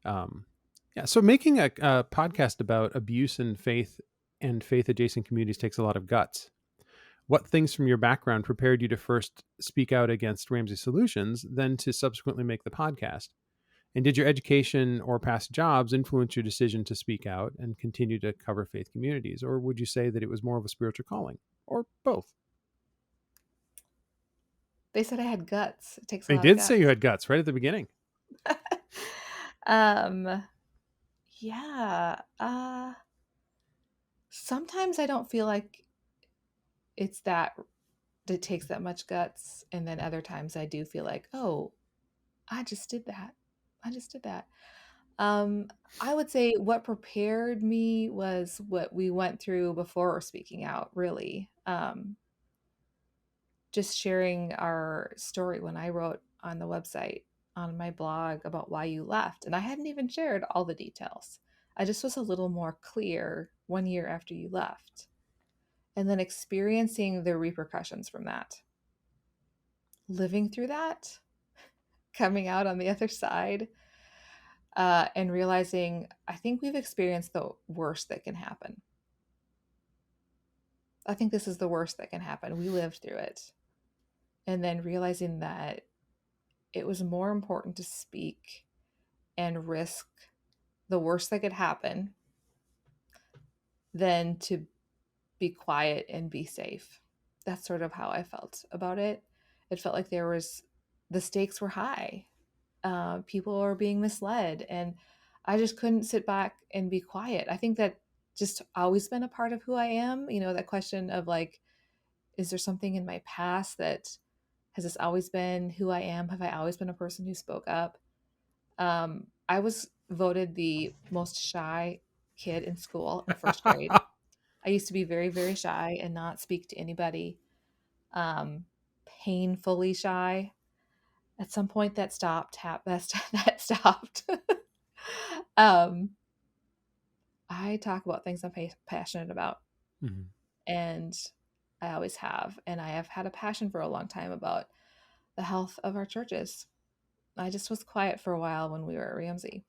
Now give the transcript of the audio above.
Um, yeah. So making a podcast about abuse and faith adjacent communities takes a lot of guts. What things from your background prepared you to first speak out against Ramsey Solutions, then to subsequently make the podcast? And did your education or past jobs influence your decision to speak out and continue to cover faith communities? Or would you say that it was more of a spiritual calling, or both? They said I had guts. It takes a They lot of did say you guts. had guts right at the beginning. um, yeah. Sometimes I don't feel like it's that it takes that much guts, and then other times I do feel like, oh, I just did that. I just did that. Um, I would say what prepared me was what we went through before speaking out, really. Just sharing our story when I wrote on the website, on my blog about why you left. And I hadn't even shared all the details. I just was a little more clear 1 year after you left. And then experiencing the repercussions from that, living through that, coming out on the other side, and realizing I think we've experienced the worst that can happen. I think this is the worst that can happen. We lived through it. And then realizing that it was more important to speak and risk the worst that could happen than to be quiet and be safe. That's sort of how I felt about it. It felt like the stakes were high. People were being misled, and I just couldn't sit back and be quiet. I think that just always been a part of who I am. That question of like, is there something in my past that has this always been who I am? Have I always been a person who spoke up? I was voted the most shy kid in school in first grade. I used to be very, very shy and not speak to anybody. Painfully shy. At some point, that stopped. That stopped. um, I talk about things I'm passionate about, Mhm. and I always have. And I have had a passion for a long time about the health of our churches. I just was quiet for a while when we were at Ramsey.